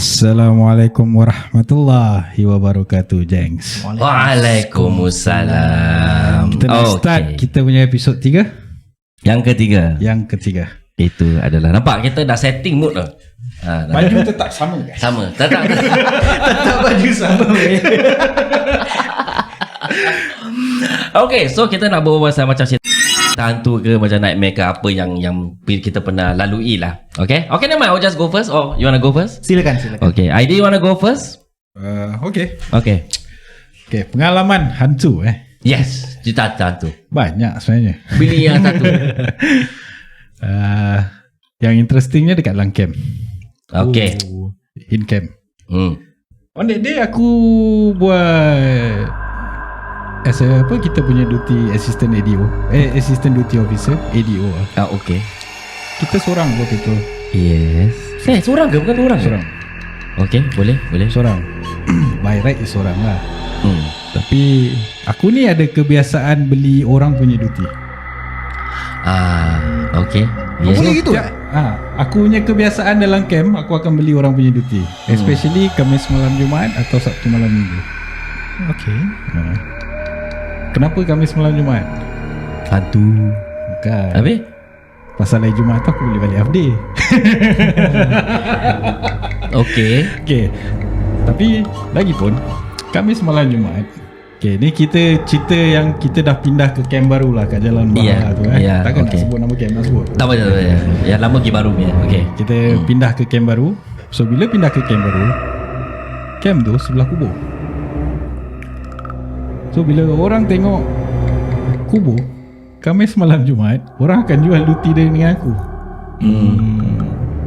Assalamualaikum warahmatullahi wabarakatuh, Jengs. Waalaikumsalam. Kita nak start kita punya episod 3. Yang ketiga. Itu adalah nampak kita dah setting mood dah. Baju tetap sama kan? Sama. Tetap baju sama. Okay, so kita nak berbual pasal macam cerita hantu ke, macam nightmare ke, apa yang kita pernah lalui lah. Okay, never mind, I'll just go first. Or you wanna go first? Silakan. Okay, ID you wanna go first? Okay, pengalaman hantu Yes, cerita hantu. banyak sebenarnya. Pilih yang satu. Yang interestingnya dekat dalam camp. Okay. In camp. On that day aku buat kita punya duty assistant ADO. Assistant duty officer, ADO lah. Okay. Kita seorang buat itu. Yes. Seorang ke? Bukan orang? Seorang. Okay, boleh. Seorang. By right seorang lah. Tapi aku ni ada kebiasaan beli orang punya duty. Okay. Yes. Boleh gitu? Aku punya kebiasaan dalam camp, aku akan beli orang punya duty. Especially Khamis malam Jumaat atau Sabtu malam Minggu. Okay. Kenapa Khamis malam Jumaat? Hantu. Bukan. Habis? Pasal hari Jumaat tu aku boleh balik half day. Okay. Tapi lagipun Khamis malam Jumaat. Ni kita cerita yang kita dah pindah ke camp baru lah kat Jalan Bahar tu Takkan nak sebut nama camp, nak sebut. Tak apa. Yang lama pergi baru punya. Okay. Kita pindah ke camp baru. So bila pindah ke camp baru, camp tu sebelah kubur. So bila orang tengok kubur Khamis malam Jumaat, orang akan jual duty dia dengan aku.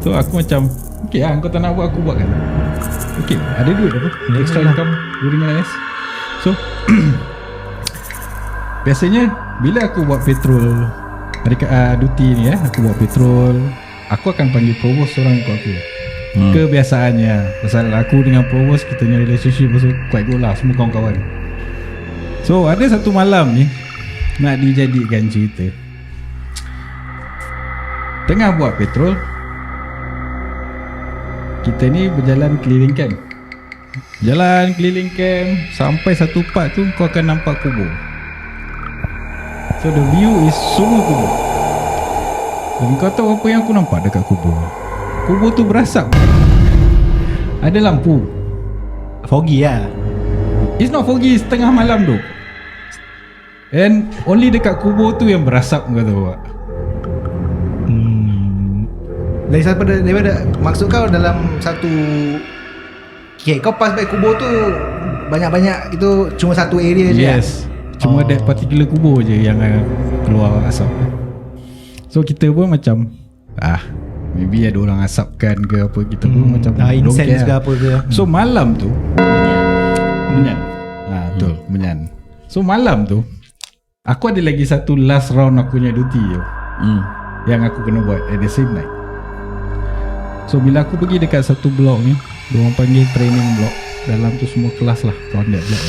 So aku macam, okay lah, kau tak nak buat, aku buat kan. Okay, ada duit apa? Extra income during NS. So biasanya bila aku buat patrol duty ni aku buat patrol, aku akan panggil provost seorang ikut aku. Kebiasaannya, pasal aku dengan provost kita punya relationship pasal quite good lah, semua kawan-kawan. So ada satu malam ni nak dijadikan cerita. Tengah buat patrol, kita ni berjalan keliling camp. Jalan keliling camp sampai satu part tu kau akan nampak kubur. So the view is semua kubur. Dan kau tahu apa yang aku nampak dekat kubur? Kubur tu berasap. Ada lampu. Foggy lah. It's not foggy, setengah malam tu. And only dekat kubur tu yang berasap, kau tahu tak? Daripada maksud kau dalam satu, kau pas baik kubur tu banyak-banyak itu cuma satu area je. Yes. Cuma that particular kubur je yang keluar asap. So kita pun macam maybe ada orang asapkan ke apa, kita pun macam incense ke apa ke. So malam tu menyan. Betul, menyan. So malam tu aku ada lagi satu last round aku punya duty je. Yang aku kena buat at the same night. So bila aku pergi dekat satu blok ni, diorang panggil training block. Dalam tu semua kelas lah, around that block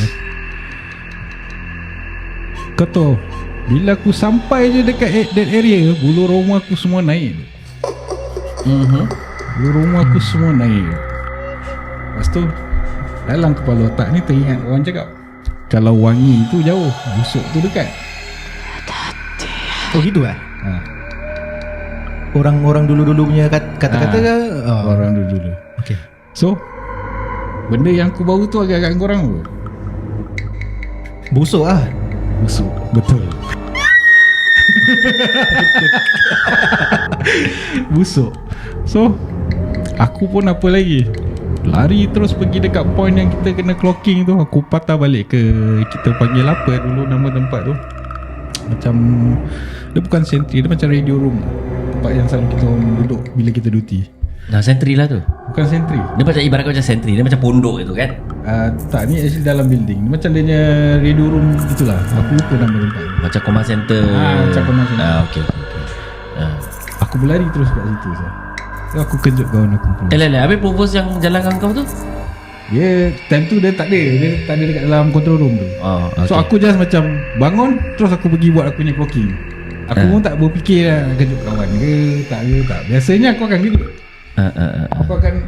Kau tahu, bila aku sampai je dekat that area, bulu roma aku semua naik. Bulu roma aku semua naik. Lepas tu dalam kepala otak ni teringat orang cakap, kalau wangi tu jauh, busuk tu dekat. Oh gitu lah. Orang-orang dulu-dulu punya kata-kata ke? Orang dulu-dulu. Okay. So benda yang aku baru tu agak-agak korang apa? Busuk lah. Busuk. Betul. Busuk. So aku pun apa lagi, lari terus pergi dekat point yang kita kena clocking tu. Aku patah balik ke, kita panggil apa dulu nama tempat tu, macam dia bukan sentry, dia macam radio room, tempat yang selalu kita duduk bila kita duty. Sentry lah tu. Bukan sentry, dia macam ibarat macam sentry, dia macam pondok itu kan. Tak, ni actually dalam building. Dia macam dia punya radio room gitulah. Aku lupa nama tempat. Macam command center. Macam command center. Okay. Aku berlari terus kat situ. So aku kejut kawan aku pun. Habis provost yang jalan dengan kau tu? Dia time tu dia tak ada dekat dalam control room tu. Okay. So aku just macam bangun, terus aku pergi buat aku punya clocking. Aku pun tak berfikir lah kejut kawan ke tak. Biasanya aku akan kejut.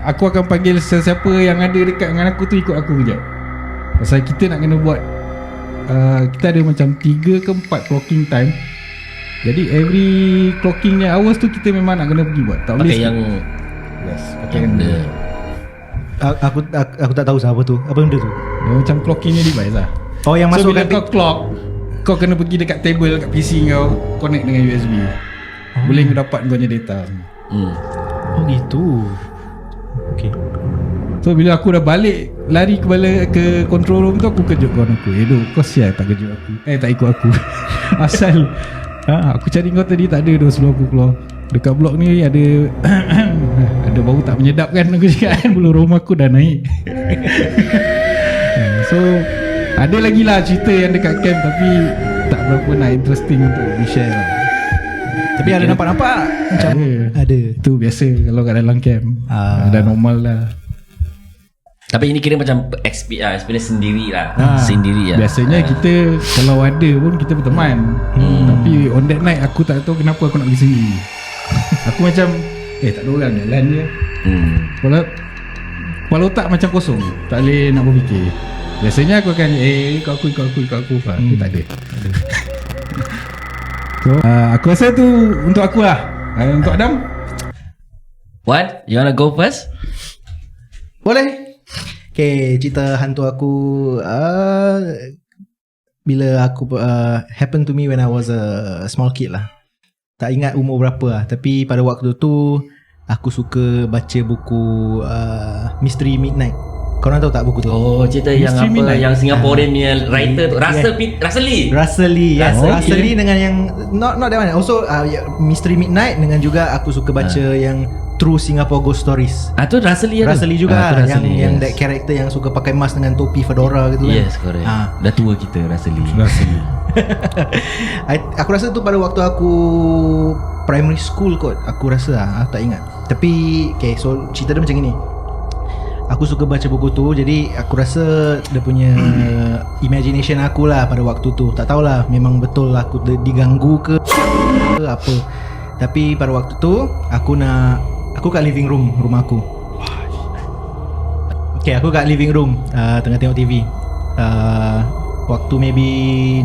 Aku akan panggil sesiapa yang ada dekat dengan aku tu ikut aku kejap. Pasal kita nak kena buat kita ada macam 3 ke 4 clocking time. Jadi every clockingnya hours tu kita memang nak kena pergi buat. Tak boleh Pakai yang pakai benda. Aku tak tahu siapa tu. Apa benda tu? Dia macam clockingnya device lah. Oh, yang So bila masukkan kau clock, kau kena pergi dekat table kat PC kau, connect dengan USB. Boleh kau dapat kau punya data semua. Oh gitu. Okay. So bila aku dah balik lari ke control room tu, aku kejut kawan aku. Edo, kau sial tak kejut aku. Tak ikut aku. Asal aku cari kau tadi tak ada dah sebelum aku keluar. Dekat blok ni ada ada bau tak menyedapkan, aku cakap kan. Bulu rumah aku dah naik. So ada lagi lah cerita yang dekat camp, tapi tak berapa nak interesting untuk di-share lah. Tapi ada nampak-nampak macam ada. Tu biasa kalau kat dalam camp. Dah normal lah. Tapi ini kira macam experience sendiri lah. Sendiri lah. Biasanya kita kalau ada pun kita berteman. Tapi on that night aku tak tahu kenapa aku nak pergi sendiri. Aku macam tak ada orang jalan je. Kepala otak macam kosong, tak boleh nak berfikir. Biasanya aku akan ikut aku. Tapi tak ada. So aku rasa tu untuk aku lah. Untuk Adam, What? You wanna go first? Boleh. Okay, cerita hantu aku bila aku happen to me when I was a small kid lah. Tak ingat umur berapa lah, tapi pada waktu tu aku suka baca buku Mystery Midnight. Korang tahu tak buku tu? Oh, cerita yang Mystery apa Midnight. yang Singaporean punya writer tu, Russell Lee. Russell Lee, yes. Oh, Russell okay. Lee dengan yang not that one. Also Mystery Midnight, dengan juga aku suka baca yang True Singapore Ghost Stories. Tu Russell Lee. Russell Lee juga tu Russell Lee, yang yes. that character yang suka pakai mask dengan topi fedora gitu kan. Yes, correct. Dah tua kita Russell Lee. Aku rasa tu pada waktu aku primary school kot. Aku rasa aku tak ingat. Tapi okay, so cerita dia macam ni. Aku suka baca buku tu, jadi aku rasa dia punya imagination aku lah pada waktu tu. Tak tahulah memang betul aku diganggu ke apa. Tapi pada waktu tu aku kat living room rumah aku. Okay, aku kat living room tengah tengok TV. Waktu maybe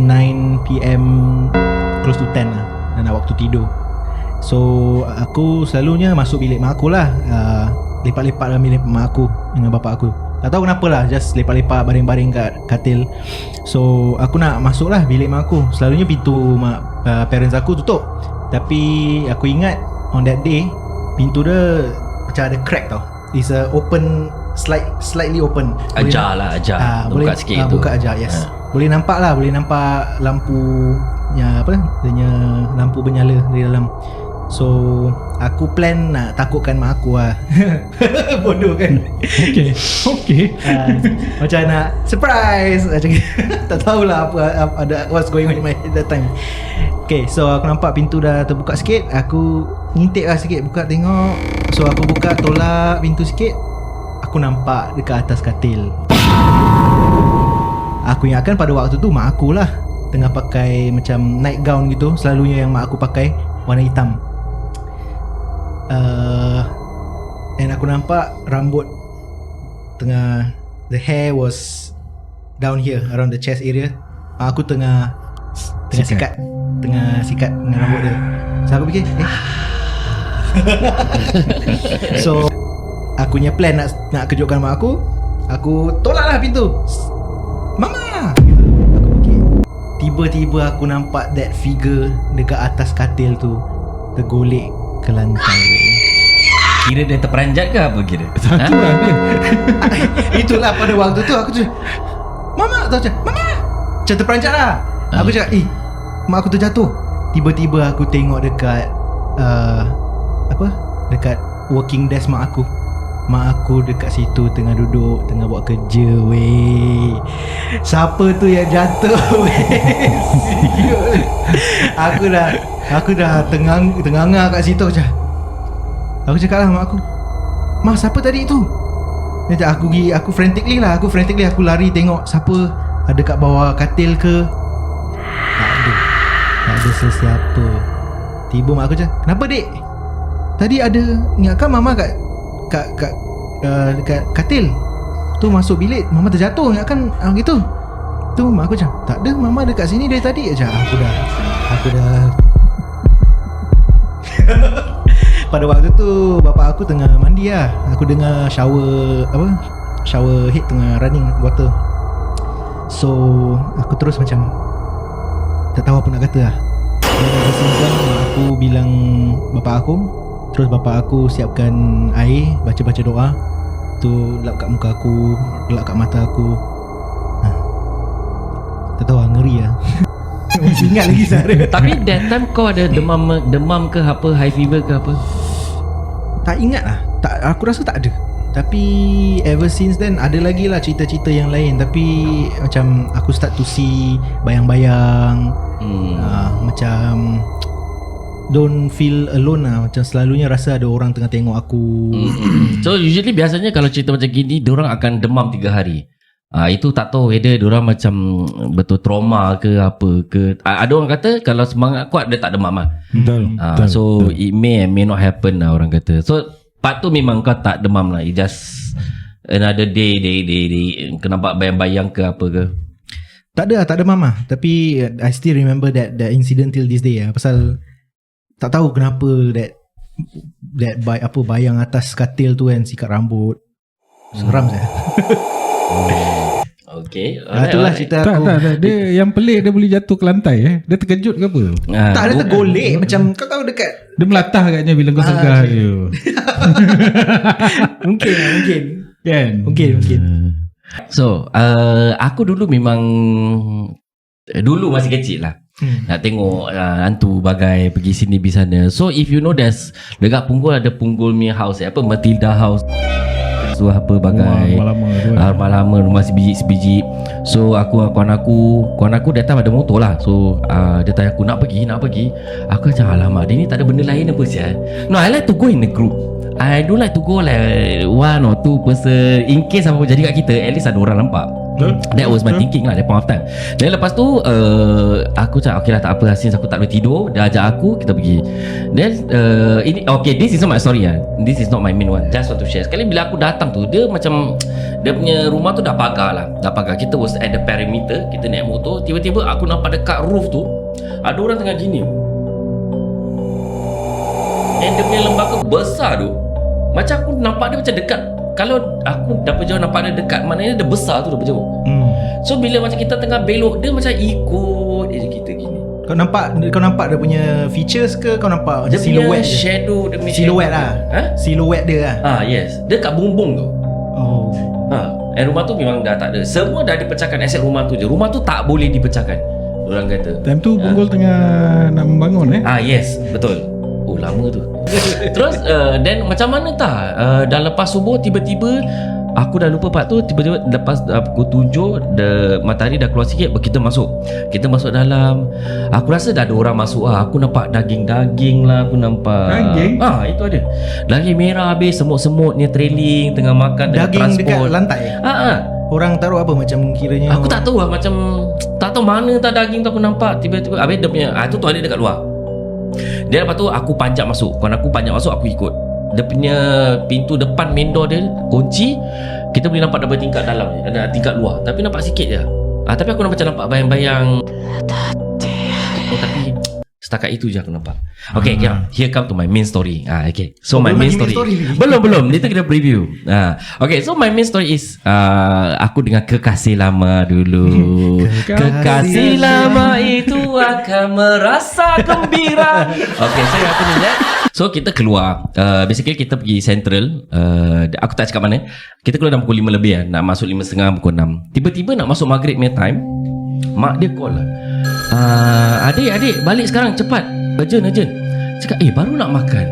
9 PM close to 10 lah, dan nak waktu tidur. So aku selalunya masuk bilik mak aku lah, lepak-lepak dalam bilik mak aku dengan bapak aku. Tak tahu kenapa lah, just lepak-lepak baring-baring kat katil. So aku nak masuk lah bilik mak aku. Selalunya pintu parents aku tutup. Tapi aku ingat on that day pintu dia macam ada crack tau. It's a open, slightly open. Ajar lah, buka sikit tu. Buka ajar, yes. Boleh nampak lampu yang apa, dia lampu bernyala dari dalam. So aku plan nak takutkan mak aku lah. Bodoh kan. Okay. Macam nak surprise macam tak tahulah apa ada what's going on in my head that time. Okay, so aku nampak pintu dah terbuka sikit. Aku ngintip lah sikit, buka tengok. So aku buka, tolak pintu sikit. Aku nampak dekat atas katil. Aku ingatkan pada waktu tu mak aku lah tengah pakai macam night gown gitu. Selalunya yang mak aku pakai warna hitam. And aku nampak rambut tengah, the hair was down here around the chest area. Aku tengah sikat dengan rambut dia. So aku fikir so aku punya plan nak kejutkan mak aku. Aku tolaklah pintu, "Mama!" gitu. Aku fikir, tiba-tiba aku nampak that figure dekat atas katil tu tergolek ke lantai. Kira dia terperanjat ke apa kira? Satu lah dia. Itulah pada waktu tu aku tu, "Mama!" Tahu macam, "Mama!" Macam terperanjat lah. Aku cakap, mak aku terjatuh. Tiba-tiba aku tengok dekat dekat working desk mak aku. Mak aku dekat situ tengah duduk, tengah buat kerja. Weh, siapa tu yang jatuh? Aku dah tengah kat situ macam. Aku cakap lah mak aku, "Ma, siapa tadi tu?" Dia cakap, aku frantically aku lari tengok siapa ada kat bawah katil ke. Tak ada sesiapa. Tiba mak aku cakap, "Kenapa dek? Tadi ada, ingatkan mama kat dekat katil tu, masuk bilik Mama terjatuh kan gitu. Tu mak aku macam, tak ada, Mama dekat sini dari tadi aja. Aku dah pada waktu tu bapa aku tengah mandi lah. Aku dengar shower head tengah running water. So aku terus macam tak tahu apa nak kata lah. Dan aku bilang bapa aku. Terus bapa aku siapkan air, baca-baca doa. Tu lap kat muka aku, lap kat mata aku. Tak tahu lah, ngeri lah. Masih ingat lagi Sarah. Tapi that time kau ada demam ke apa, high fever ke apa? Tak ingat lah. Aku rasa tak ada. Tapi ever since then ada lagi lah cerita-cerita yang lain. Tapi macam aku start to see bayang-bayang. Macam don't feel alone lah. Macam selalunya rasa ada orang tengah tengok aku. So usually biasanya kalau cerita macam gini, diorang akan demam 3 hari. Itu tak tahu whether diorang macam betul trauma ke apa ke. Ada orang kata kalau semangat kuat dia tak demam lah. Betul. So it may not happen lah orang kata. So part tu memang kau tak demam lah. It just another day kena nampak bayang-bayang ke apa ke. Tak ada demam lah. Tapi I still remember that incident till this day lah. Pasal tak tahu kenapa that bayang atas katil tu kan, sikat rambut. Seram saya. Okay. Itulah cerita aku. Tak. Dia yang pelik dia boleh jatuh ke lantai Dia terkejut ke apa? Tak, dia tergolek. Macam kau tahu dekat, Dia melatah agaknya bila kau segar dia. Mungkin. So aku dulu memang dulu masih kecil lah, nak tengok hantu bagai pergi sini pergi sana. So if you know there's dekat Punggol ada Punggol Mia House Matilda House. So apa bagai rumah lama rumah sebiji. So kawan aku that time ada motor lah. So dia tanya aku nak pergi. Aku macam alamak, dia ni tak ada benda lain apa sial. No, I like to go in a group. I don't like to go like one or two person. In case apa jadi kat kita, at least ada orang nampak. That was my thinking lah, that point of time. Dan lepas tu aku cakap okay lah, tak apa, since aku tak boleh tidur, dia ajak aku, kita pergi. Then ini okay, this is not my story lah. This is not my main one. Just want to share. Sekali bila aku datang tu, dia macam dia punya rumah tu dah pagar lah. Kita was at the perimeter. Kita naik motor, tiba-tiba aku nampak dekat roof tu ada orang tengah gini. And dia punya lembaga besar tu, macam aku nampak dia macam dekat. Kalau aku dapat jauh nampak dia dekat, maknanya dia besar tu dapat jauh. So bila macam kita tengah belok, dia macam ikut je kita gini. Kau nampak dia punya features ke? Kau nampak dia silhouette punya shadow, dia punya silhouette lah. Silhouette dia lah. Yes. Dia kat bumbung tu. And rumah tu memang dah tak ada. Semua dah dipecahkan except rumah tu je. Rumah tu tak boleh dipecahkan, orang kata. Time tu Punggol tengah nak membangun Yes, betul. Oh lama tu. Terus then macam mana tak dah lepas subuh tiba-tiba aku dah lupa part tu. Tiba-tiba lepas pukul 7 matahari dah keluar sikit, kita masuk dalam. Aku rasa dah ada orang masuk Aku nampak daging-daging lah. Aku nampak daging? Itu ada daging merah habis, semut-semutnya trailing tengah makan daging transport dekat lantai. Orang taruh apa macam kiranya? Aku tak tahu lah, macam tak tahu mana tak daging tu aku nampak. Tiba-tiba habis dia punya tu toilet dekat luar. Dia lepas tu aku panjat masuk. Kawan aku panjat masuk, aku ikut. Dia punya pintu depan main door dia kunci. Kita boleh nampak double tingkat dalam je, ada tingkat luar. Tapi nampak sikit je. Tapi aku macam nampak bayang-bayang. Tapi setakat itu je aku nampak. Okay, here come to my main story. Okay. So my main story. Belum. Nanti kita preview. Okay, so my main story is aku dengan kekasih lama dulu. Kekasih lama itu akan merasa gembira. Okay, so apa ni? So kita keluar. Basically kita pergi Central. Aku tak cakap mana. Kita keluar dalam pukul 5 lebih lah. Nak masuk 5.30 pukul 6. Tiba-tiba nak masuk maghrib punya time, mak dia call lah. Adik balik sekarang cepat, urgent. Cakap baru nak makan.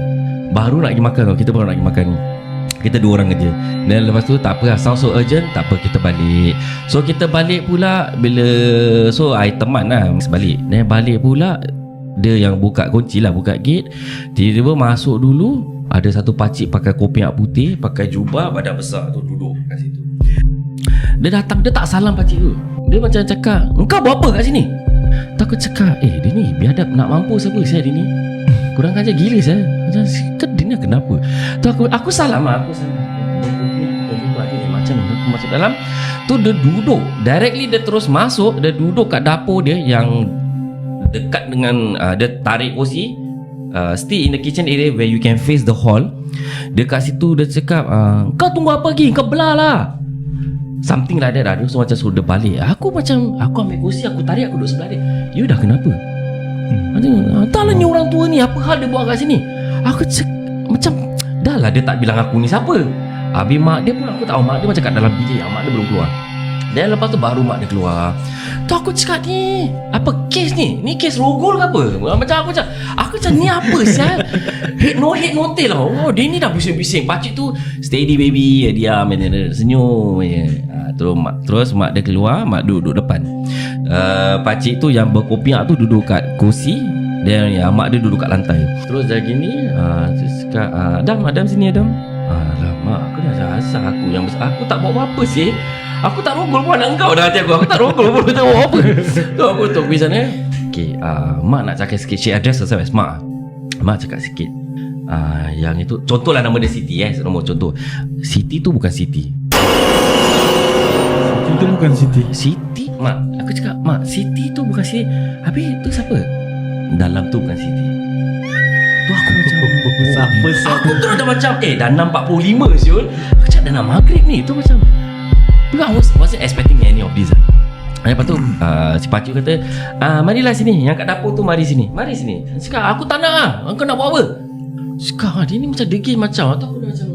Baru nak pergi makan tau. Kita baru nak pergi makan. Kita 2 orang je. Dan lepas tu tak apa lah, sound so urgent, tak apa, kita balik. So kita balik pula bila, so I teman lah balik. Dan balik pula, dia yang buka kunci lah, buka gate. Tiba-tiba masuk dulu, ada satu pakcik pakai kopiak putih, pakai jubah badan besar tu, duduk kat situ. Dia datang, dia tak salam pakcik tu. Dia macam cakap, engkau buat apa kat sini? Tak, aku cakap, dia ni biadab nak mampus apa saya dia ni. Aku kurang ajar gila saya. Macam dia ni kenapa? Tu aku salah mak, aku salah. Macam aku masuk dalam tu, dia duduk directly, dia terus masuk, dia duduk kat dapur dia yang dekat dengan dia tarik kursi, still in the kitchen area where you can face the hall. Dia kat situ dia cakap, kau tunggu apa lagi, kau belah lah, something like that lah. Dia macam suruh dia balik. Aku ambil kursi, aku tarik, aku duduk sebelah dia. You dah kenapa? Entahlah ni orang tua ni, apa hal dia buat kat sini. Aku macam dah lah, dia tak bilang aku ni siapa. Habis mak dia pun aku tahu, mak dia macam kat dalam bilik, mak dia belum keluar. Dan lepas tu baru mak dia keluar. Tu aku cakap, ni apa kes ni? Ni kes rogol ke apa? Macam aku cakap ni apa sial? Head no tail lah. Oh, dia ni dah bising-bising. Pakcik tu steady baby, diam, senyum je. Terus mak dia keluar, mak duduk depan. Pakcik tu yang berkopiak tu duduk kat kursi, dan mak dia duduk kat lantai. Terus dah gini, cakap, Adam sini Adam. Alah mak, aku dah rasa aku yang besar. Aku tak buat apa-apa sih. Aku tak rogol pun anak kau dah hati aku. Aku tak rogol pun, aku tak buat apa. Tu aku tok pergi sana. Okay, mak nak cakap sikit. She address herself as mak. Mak cakap sikit, yang itu, contohlah nama dia Siti, nombor contoh. Siti tu bukan Siti. Itu bukan Siti. Siti, mak, aku cakap, mak, Siti tu bukan Siti. Habis tu siapa? Dalam tu bukan Siti. Tu aku macam siapa? Aku terus dah macam, dah 6.45 siul. Aku cakap dah nak maghrib ni. Tu macam, I wasn't expecting any of this. Lepas tu si pakcik kata, marilah sini, yang kat dapur tu mari sini. Mari sini. Cakap, aku tak nak lah. Kau nak buat apa? Cakap, dia ni macam degil macam. Atau aku dah macam,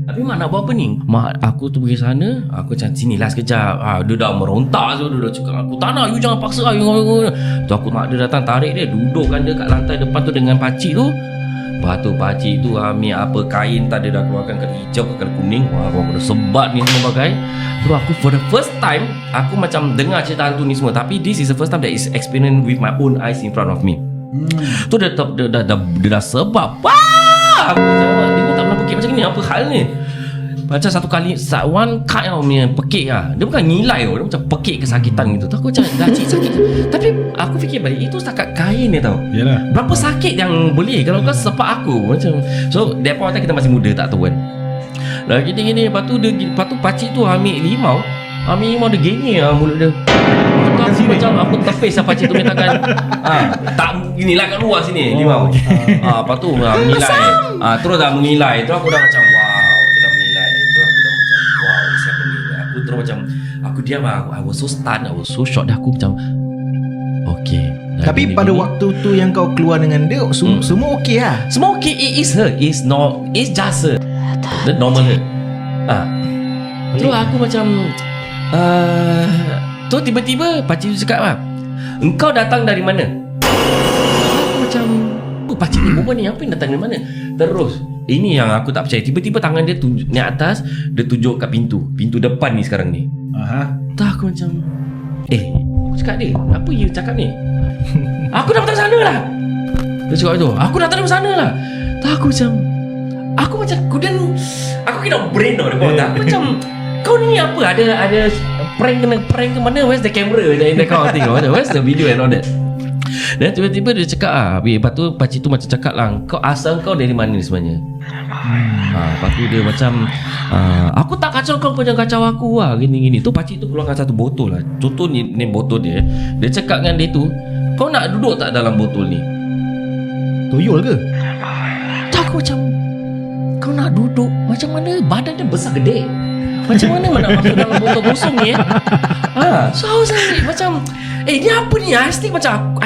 tapi mak nak buat apa ni? Mak aku tu pergi sana, aku macam sinilah sekejap. Dia dah merontak tu, dia dah cakap, aku tak nak, you jangan paksa lah. Tu aku, mak dia datang tarik dia, dudukkan dia kat lantai depan tu dengan pakcik tu. Lepas tu pakcik tu ambil apa kain tadi dah keluarkan, kali hijau ke kali kuning. Aku dah sebat ni semua bagai. Terus aku for the first time, aku macam dengar cerita hantu ni semua, tapi this is the first time that is experienced with my own eyes in front of me. Tu dia dah sebab. Wah! Aku macam, dia tak pernah pekik macam ni, apa hal ni? Macam satu kali, one cut yang pekik lah. Dia bukan ngilai tau, dia macam pekik kesakitan gitu. Tu aku macam, dah cik sakit. Tapi aku fikir balik, itu setakat kain ni tau. Yalah. Berapa sakit yang boleh kalau kau sepak aku macam. So that point kita masih muda, tak tahu kan. Lah gini-gini, lepas tu pakcik tu ambil limau dia gini mulut dia. Aku macam aku tepis lah pakcik tu minta kan. Tak inilah kat luar sini limau. Lepas tu mengilai. Terus dah mengilai. Terus aku dah macam wow, dia dah mengilai. Terus aku dah macam wow, siapa ni? Aku terus macam aku diam lah. I was so stunned, I was so shocked. Aku macam okay. Tapi pada waktu tu yang kau keluar dengan dia, semua okey lah. Semua okey. It is her. It's just her. The normal her. Terus aku macam tu tiba-tiba pakcik tu cakap lah, engkau datang dari mana? Aku macam, pakcik ni berbual ni, apa yang datang dari mana? Terus ini yang aku tak percaya, tiba-tiba tangan dia ni atas, dia tunjuk kat pintu depan ni sekarang ni. Tak, aku macam aku cakap dia, apa you cakap ni? Aku dah datang sana lah. Dia cakap tu, aku datang dari sana lah. Tak, aku macam aku kena brain tau. Aku macam, kau ni apa? Ada prank ke mana? Where's the camera? That kind of thing. Where's the video and all that? Dan tiba-tiba dia cakap lepas tu pakcik tu macam cakap lah, kau asal kau dari mana ni sebenarnya? Lepas tu dia macam aku tak kacau kau jangan kacau aku lah, gini-gini. Tu pakcik tu keluarkan satu botol lah. Contoh ni botol dia. Dia cakap dengan dia tu, kau nak duduk tak dalam botol ni? Toyol ke? Tak, aku macam, kau nak duduk macam mana? Badan dia besar gede. Macam mana nak masuk dalam botol kosong ni So I was like, macam ni apa ni? I still macam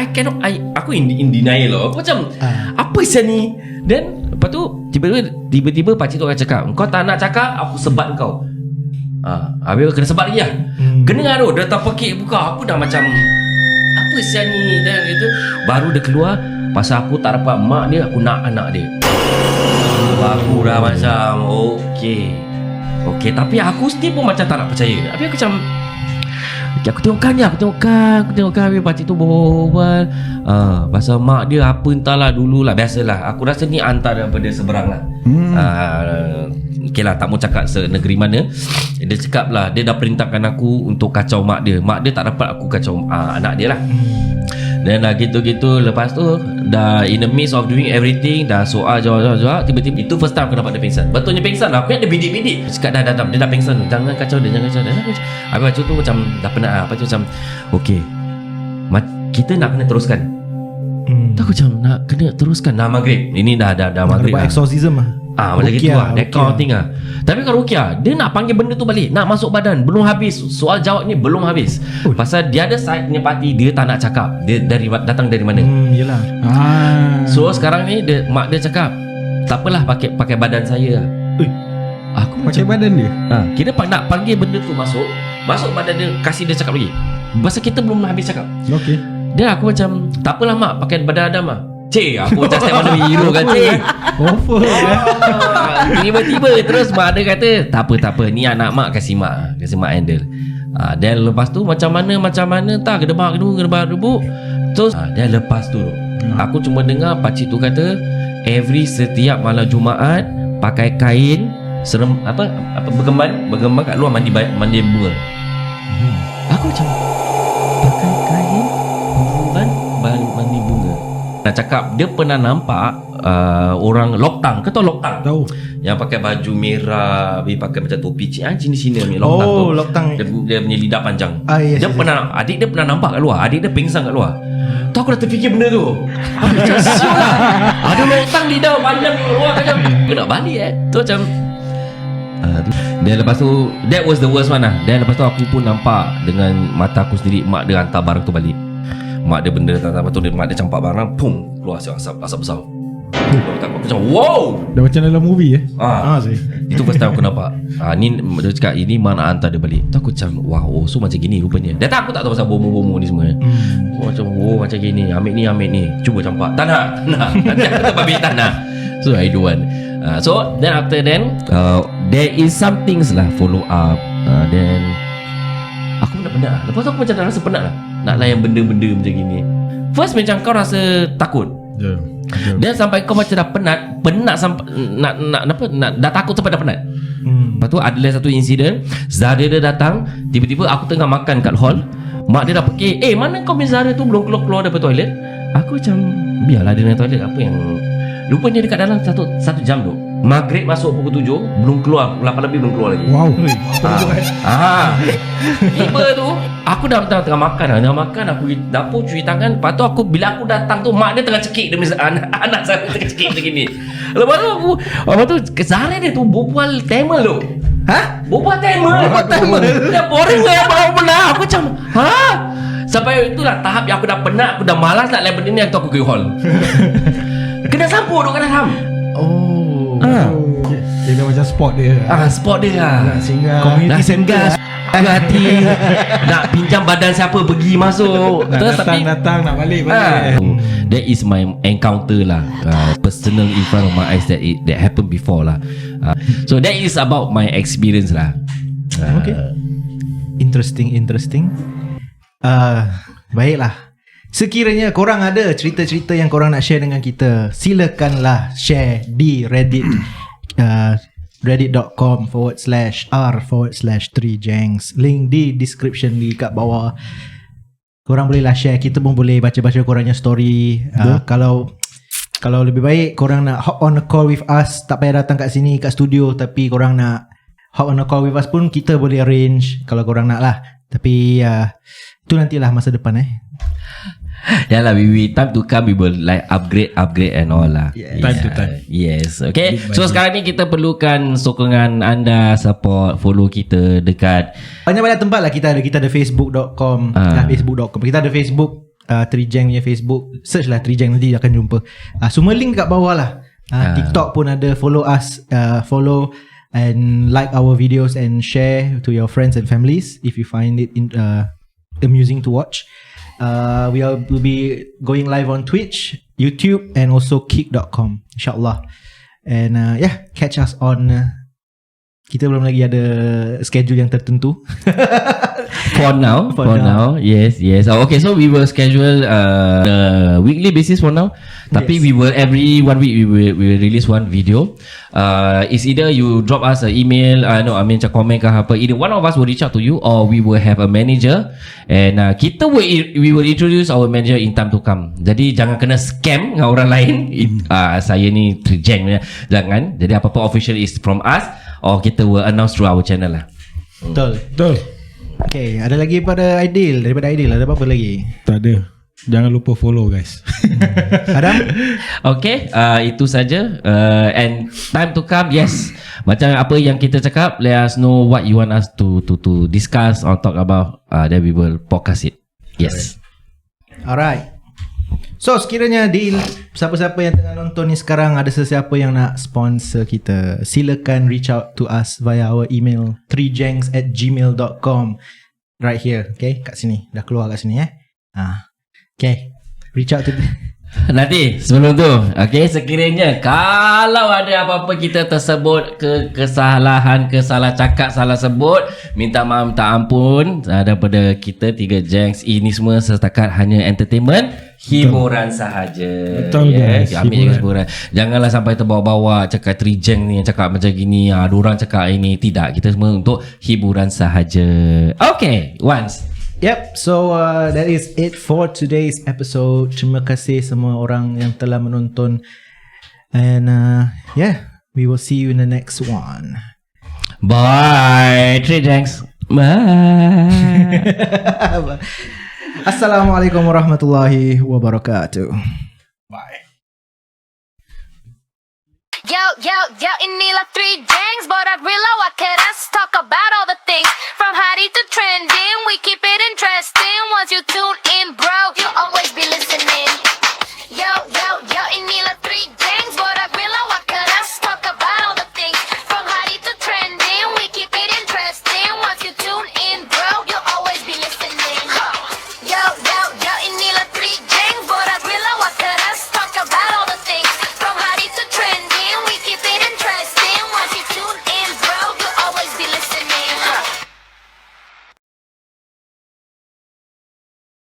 aku in denial lah. Aku macam apa sih ni? Dan lepas tu tiba-tiba pakcik tu akan cakap, kau tak nak cakap, aku sebat kau. Habis kena sebat lagi lah. Kena tu, dia tak pekik buka. Aku dah macam apa sih ni? Dan gitu baru dia keluar, pasal aku tak dapat mak dia, aku nak anak dia. Aku dah macam Okay, tapi aku still pun macam tak nak percaya. Tapi aku macam aku tengokkan habis pakcik tu berbual pasal mak dia apa entahlah dululah. Biasalah, aku rasa ni antara daripada seberang lah. Okay lah, tak mau cakap negeri mana. Dia cakap lah, dia dah perintahkan aku untuk kacau mak dia. Mak dia tak dapat aku kacau anak dia lah. Dan dah gitu-gitu, lepas tu dah in the midst of doing everything, dah soal jawab, tiba-tiba itu first time aku nampak dia pingsan. Betulnya pingsan lah. Aku ingat dia bidik-bidik. Cakap dah dia dah pingsan. Jangan kacau dia. Habis tu macam dah penat lah. Lepas tu macam okay, kita nak kena teruskan. Tak, aku macam nak kena teruskan. Dah maghrib. Ini dah maghrib buat lah. exorcism lah. Macam gitu lah. That kind of thing lah. Tapi kalau Rukia, dia nak panggil benda tu balik, nak masuk badan, belum habis. Soal jawab ni belum habis. Pasal dia ada side punya parti, dia tak nak cakap dia datang dari mana. Yelah. So sekarang ni mak dia cakap, tak apalah pakai badan saya lah. Aku Pakai badan dia. Kita nak panggil benda tu masuk badan dia, kasih dia cakap lagi. Pasal kita belum habis cakap. Okay. Dia aku macam, tak apalah mak, pakai badan Adam lah. Cik, aku macam step mana hero kan cik. Tiba-tiba terus mak dia kata, tak apa, ni anak mak, kasih mak handle. Dan lepas tu macam mana tak gedebak-gedebuk. Terus dan lepas tu aku cuma dengar pakcik tu kata, setiap malam Jumaat pakai kain serem bergemban kat luar mandi bunga. Aku macam pakai kain bergemban mandi bunga. Nak cakap dia pernah nampak orang loktang. Kau tahu loktang? Tahu. Yang pakai baju merah, habis pakai macam topi Cina-Cina ni loktang tu. Loktang. Dia punya lidah panjang. Yes, adik dia pernah nampak kat luar. Adik dia pingsan kat luar. Tu aku dah terfikir benda tu. Aku macam sial lah. Ada loktang lidah panjang kat luar macam aku nak balik tu macam dan lepas tu that was the worst one lah. Dan lepas tu aku pun nampak dengan mata aku sendiri mak dia hantar barang tu balik. Mak dia benda datang, lepas tu mak dia campak barang, pum, keluar asap besar. Aku macam wow, dah macam dalam movie itu first time aku nampak. Ni dia cakap ini mana hantar dia balik. Tu aku macam wow, so macam gini rupanya. Dia tak, aku tak tahu pasal bomo-bomo ni semua. Macam macam gini, ambil ni, cuba campak. Tak nak. Nanti aku tak ambil, tak nak. So I don't want. So then after then there is some things lah follow up. Then aku dah penat lah. Lepas tu aku macam dah rasa penat lah nak layan benda-benda macam gini. First macam kau rasa takut. Dan sampai kau macam dah penat sampai dah takut sampai dah penat. Lepas tu ada satu insiden, Zahra dia datang, tiba-tiba aku tengah makan kat hall, mak dia dah pergi, mana kau Miss Zahra tu belum keluar daripada toilet. Aku macam biarlah dia dalam toilet, apa yang rupanya dekat dalam satu jam tu. Maghrib masuk pukul 7, belum keluar, 8 lebih belum keluar lagi. Wow. Tiba tu aku dah tengah makan, aku pergi dapur cuci tangan. Lepas tu bila aku datang tu, mak dia tengah cekik dia anak saya tengah cekik macam gini. Lepas tu Zahra dia tu berbual Tamil tu. Berbual Tamil. Dia boring lah baru benar. Aku macam sampai itulah tahap yang aku dah penat, aku dah malas nak lain benda ni. Aku pergi hall. Kena sampur duk kat dalam. Dia dah macam spot dia. Spot dia lah. Nak singgah. Community center. Hati nak pinjam badan siapa pergi masuk. Datang nak balik. That is my encounter lah, personal in front of my eyes that happened before lah. So that is about my experience lah. Okay. Interesting. Baiklah. Sekiranya korang ada cerita-cerita yang korang nak share dengan kita, silakanlah share di Reddit, reddit.com/r/3jengs. Link di description di kat bawah. Korang bolehlah share, kita pun boleh baca-baca korangnya story. Kalau lebih baik korang nak hop on a call with us, tak payah datang kat sini kat studio, tapi korang nak hop on a call with us pun kita boleh arrange kalau korang nak lah. Tapi itu nantilah masa depan. Yalah, we time to come, we will like upgrade and all lah. Time to time. Yes. Okay. So sekarang ni kita perlukan sokongan anda, support, follow kita dekat banyak-banyak tempat lah. Kita ada facebook.com. Kita ada Facebook, 3jeng punya Facebook. Search lah 3jeng, nanti akan jumpa. Semua link kat bawah lah. TikTok pun ada. Follow us, follow and like our videos and share to your friends and families if you find it amusing to watch. We'll be going live on Twitch, YouTube and also kick.com insyaAllah. And catch us on kita belum lagi ada schedule yang tertentu. For now. Yes. Oh, okay, so we will schedule weekly basis for now. Tapi we will every 1 week we will release one video. It's either you drop us an email, macam komen ke apa. Either one of us will reach out to you, or we will have a manager, and we will introduce our manager in time to come. Jadi jangan kena scam dengan orang lain. Saya ni Trijeng, jangan. Jadi apa-apa official is from us, or kita will announce through our channel lah. Betul. Okay, ada lagi daripada Aidil ada apa-apa lagi? Tak ada. Jangan lupa follow guys. Adam? Okay, itu saja. And time to come, yes. Macam apa yang kita cakap, let us know what you want us to discuss or talk about. Then we will podcast it. Yes. Alright. So sekiranya siapa-siapa yang tengah nonton ni sekarang ada sesiapa yang nak sponsor kita, silakan reach out to us via our email 3jengs@gmail.com. Right here, okay, kat sini. Dah keluar kat sini okay, reach out to Nanti sebelum tu, okay, sekiranya kalau ada apa-apa kita tersebut kesalahan, salah cakap, salah sebut, minta maaf, minta ampun daripada kita 3 Jengs. Ini semua setakat hanya entertainment, hiburan sahaja. Betul guys, ambil hiburan. Janganlah sampai terbawa-bawa cakap 3 Jengs ni yang cakap macam gini, diorang cakap ini. Tidak, kita semua untuk hiburan sahaja. Okay, once. Yep, so that is it for today's episode. Terima kasih semua orang yang telah menonton. And we will see you in the next one. Bye, 3 Jengs. Bye. Assalamualaikum warahmatullahi wabarakatuh. Bye. Yo, inilah 3 Jengs, but I real I could us talk about all the things from hottie to trending. We keep it interesting. Once